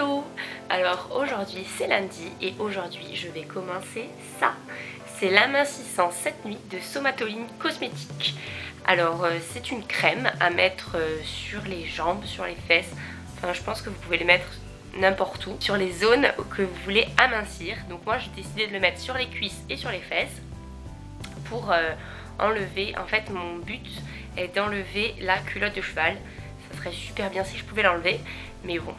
Hello! Alors aujourd'hui c'est lundi et aujourd'hui je vais commencer ça. C'est l'amincissant cette nuit de Somatoline Cosmétiques. Alors c'est une crème à mettre sur les jambes, sur les fesses. Enfin je pense que vous pouvez les mettre n'importe où. Sur les zones que vous voulez amincir. Donc moi j'ai décidé de le mettre sur les cuisses et sur les fesses. Pour enlever, en fait mon but est d'enlever la culotte de cheval. Ça serait super bien si je pouvais l'enlever. Mais bon,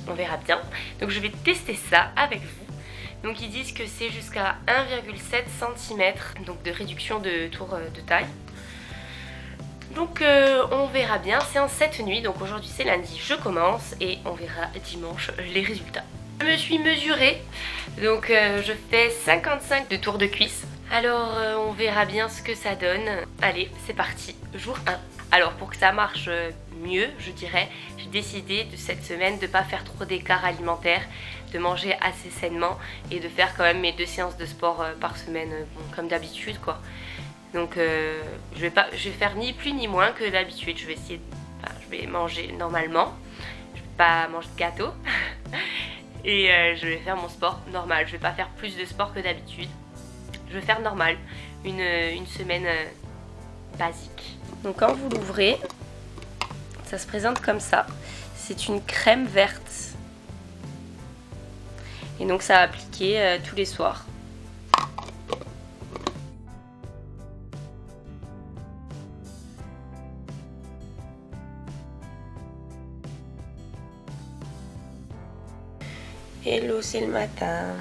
on verra bien. Donc je vais tester ça avec vous. Donc ils disent que c'est jusqu'à 1,7 cm donc de réduction de tour de taille. Donc on verra bien, c'est en 7 nuits, donc aujourd'hui c'est lundi, je commence et on verra dimanche les résultats. Je me suis mesurée, donc je fais 55 de tours de cuisse. Alors on verra bien ce que ça donne. Allez, c'est parti, jour 1. Alors pour que ça marche mieux, je dirais, j'ai décidé de cette semaine de ne pas faire trop d'écart alimentaire, de manger assez sainement et de faire quand même mes 2 séances de sport par semaine, bon, comme d'habitude quoi. Donc je vais faire ni plus ni moins que d'habitude. Je vais essayer, je vais manger normalement, je vais pas manger de gâteau et je vais faire mon sport normal. Je vais pas faire plus de sport que d'habitude. Je vais faire normal, une semaine basique. Donc quand vous l'ouvrez, ça se présente comme ça. C'est une crème verte. Et donc ça à appliquer tous les soirs. Hello, c'est le matin.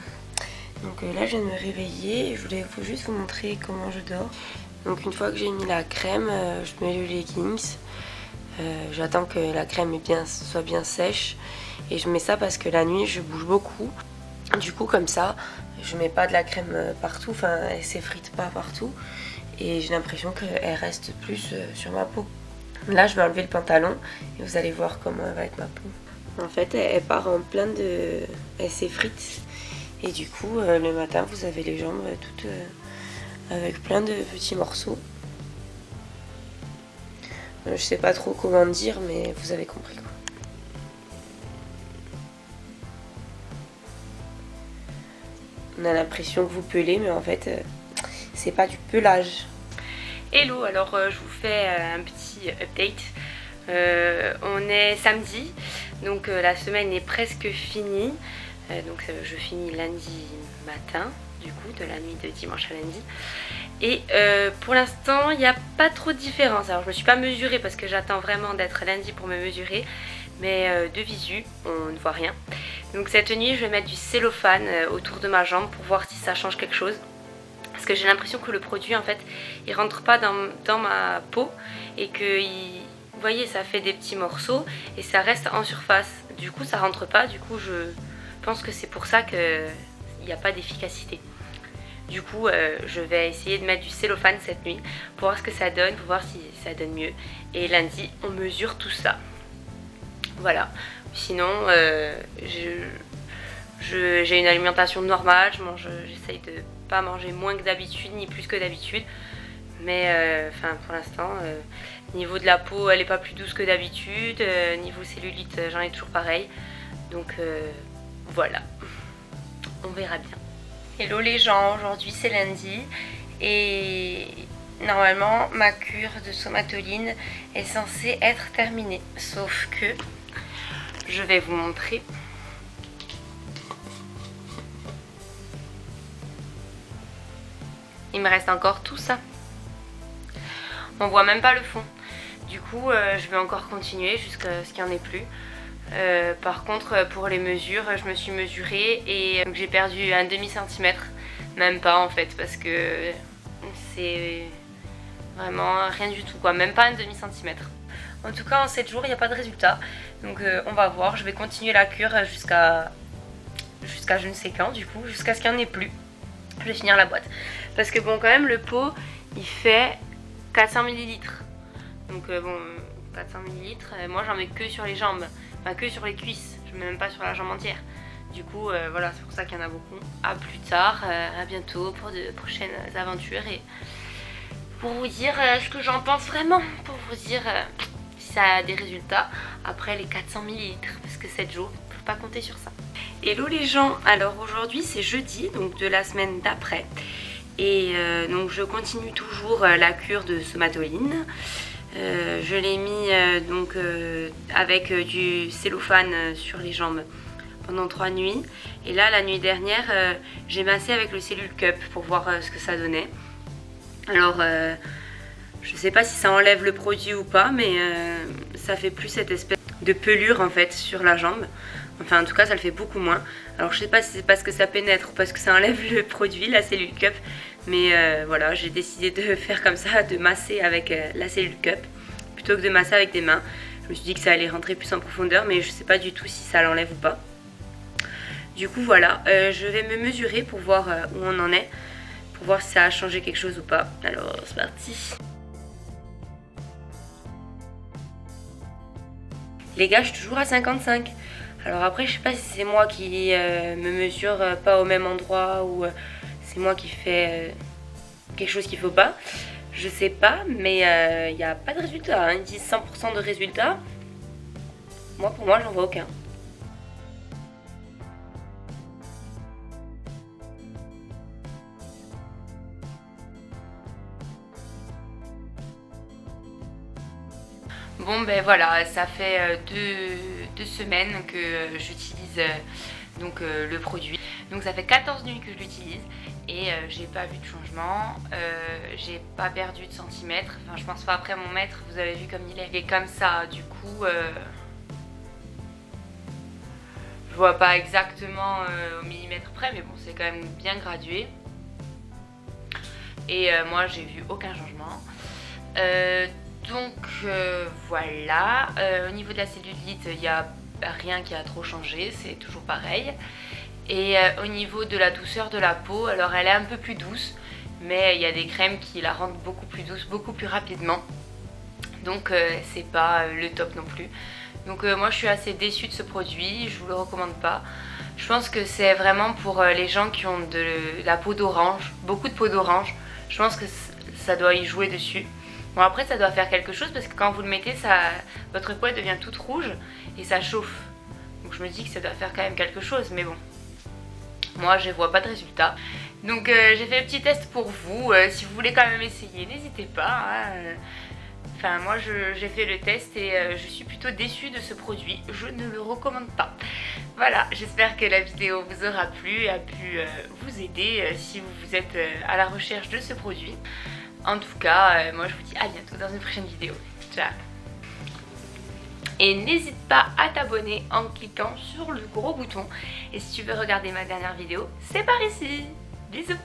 Donc là je viens de me réveiller et je voulais juste vous montrer comment je dors. Donc une fois que j'ai mis la crème, je mets le leggings. J'attends que la crème soit bien sèche. Et je mets ça parce que la nuit je bouge beaucoup. Du coup comme ça, je mets pas de la crème partout, enfin elle s'effrite pas partout. Et j'ai l'impression qu'elle reste plus sur ma peau. Là je vais enlever le pantalon et vous allez voir comment va être ma peau. En fait elle part en plein de... elle s'effrite. Et du coup le matin vous avez les jambes toutes avec plein de petits morceaux. Je sais pas trop comment dire mais vous avez compris quoi. On a l'impression que vous pelez mais en fait c'est pas du pelage. Hello, alors je vous fais un petit update. On est samedi, donc la semaine est presque finie. Donc je finis lundi matin, du coup, de la nuit de dimanche à lundi. Et pour l'instant, il n'y a pas trop de différence. Alors je me suis pas mesurée parce que j'attends vraiment d'être lundi pour me mesurer. Mais de visu, on ne voit rien. Donc cette nuit, je vais mettre du cellophane autour de ma jambe pour voir si ça change quelque chose. Parce que j'ai l'impression que le produit, en fait, il rentre pas dans ma peau. Et que, vous voyez, ça fait des petits morceaux et ça reste en surface. Du coup, ça rentre pas. Du coup, je pense que c'est pour ça qu'il n'y a pas d'efficacité. Du coup, je vais essayer de mettre du cellophane cette nuit pour voir ce que ça donne, pour voir si ça donne mieux. Et lundi, on mesure tout ça. Voilà. Sinon, j'ai une alimentation normale. J'essaye de pas manger moins que d'habitude, ni plus que d'habitude. Mais pour l'instant, niveau de la peau, elle n'est pas plus douce que d'habitude. Niveau cellulite, j'en ai toujours pareil. Donc voilà. On verra bien. Hello les gens, aujourd'hui c'est lundi et normalement ma cure de Somatoline est censée être terminée. Sauf que je vais vous montrer. Il me reste encore tout ça. On voit même pas le fond. Du coup je vais encore continuer jusqu'à ce qu'il n'y en ait plus. Par contre pour les mesures je me suis mesurée et j'ai perdu un demi-centimètre, même pas en fait parce que c'est vraiment rien du tout quoi, même pas un demi-centimètre. En tout cas en 7 jours il n'y a pas de résultat, donc on va voir, je vais continuer la cure jusqu'à je ne sais quand du coup, jusqu'à ce qu'il n'y en ait plus. Je vais finir la boîte parce que bon quand même le pot il fait 400 ml, donc bon 400 ml, moi j'en mets que sur les jambes. Enfin, que sur les cuisses, je mets même pas sur la jambe entière. Du coup, voilà, c'est pour ça qu'il y en a beaucoup. À plus tard, à bientôt pour de prochaines aventures et pour vous dire ce que j'en pense vraiment, pour vous dire si ça a des résultats après les 400 ml, parce que 7 jours, faut pas compter sur ça. Hello les gens, alors aujourd'hui c'est jeudi, donc de la semaine d'après. Et donc je continue toujours la cure de somatoline. Je l'ai mis avec du cellophane sur les jambes pendant 3 nuits. Et là la nuit dernière j'ai massé avec le Cellule Cup pour voir ce que ça donnait. Alors je sais pas si ça enlève le produit ou pas, mais ça fait plus cette espèce de pelure en fait sur la jambe. Enfin en tout cas ça le fait beaucoup moins. Alors je sais pas si c'est parce que ça pénètre ou parce que ça enlève le produit, la Cellule Cup. Mais voilà, j'ai décidé de faire comme ça, de masser avec la Cellule Cup plutôt que de masser avec des mains. Je me suis dit que ça allait rentrer plus en profondeur, mais je sais pas du tout si ça l'enlève ou pas. Du coup voilà, je vais me mesurer pour voir où on en est, pour voir si ça a changé quelque chose ou pas. Alors c'est parti. Les gars, je suis toujours à 55. Alors après, je sais pas si c'est moi qui me mesure pas au même endroit ou c'est moi qui fais quelque chose qu'il faut pas. Je sais pas, mais il n'y a pas de résultat. Hein. Ils disent 100% de résultat. Moi, pour moi, j'en vois aucun. Bon ben voilà, ça fait deux semaines que j'utilise le produit. Donc ça fait 14 nuits que je l'utilise et j'ai pas vu de changement, j'ai pas perdu de centimètres. Enfin je pense pas, après mon mètre, vous avez vu comme il est comme ça, du coup je vois pas exactement au millimètre près, mais bon c'est quand même bien gradué. Et moi j'ai vu aucun changement. Voilà, au niveau de la cellulite, il n'y a rien qui a trop changé, c'est toujours pareil. Et au niveau de la douceur de la peau, alors elle est un peu plus douce, mais il y a des crèmes qui la rendent beaucoup plus douce, beaucoup plus rapidement. Donc c'est pas le top non plus. Donc moi je suis assez déçue de ce produit, je vous le recommande pas. Je pense que c'est vraiment pour les gens qui ont de la peau d'orange, beaucoup de peau d'orange. Je pense que ça doit y jouer dessus. Bon après ça doit faire quelque chose parce que quand vous le mettez, votre peau elle devient toute rouge et ça chauffe. Donc je me dis que ça doit faire quand même quelque chose, mais bon. Moi je vois pas de résultat. Donc j'ai fait le petit test pour vous. Si vous voulez quand même essayer, n'hésitez pas. Hein. Enfin moi j'ai fait le test et je suis plutôt déçue de ce produit. Je ne le recommande pas. Voilà, j'espère que la vidéo vous aura plu et a pu vous aider si vous êtes à la recherche de ce produit. En tout cas, moi je vous dis à bientôt dans une prochaine vidéo. Ciao. Et n'hésite pas à t'abonner en cliquant sur le gros bouton. Et si tu veux regarder ma dernière vidéo, c'est par ici. Bisous.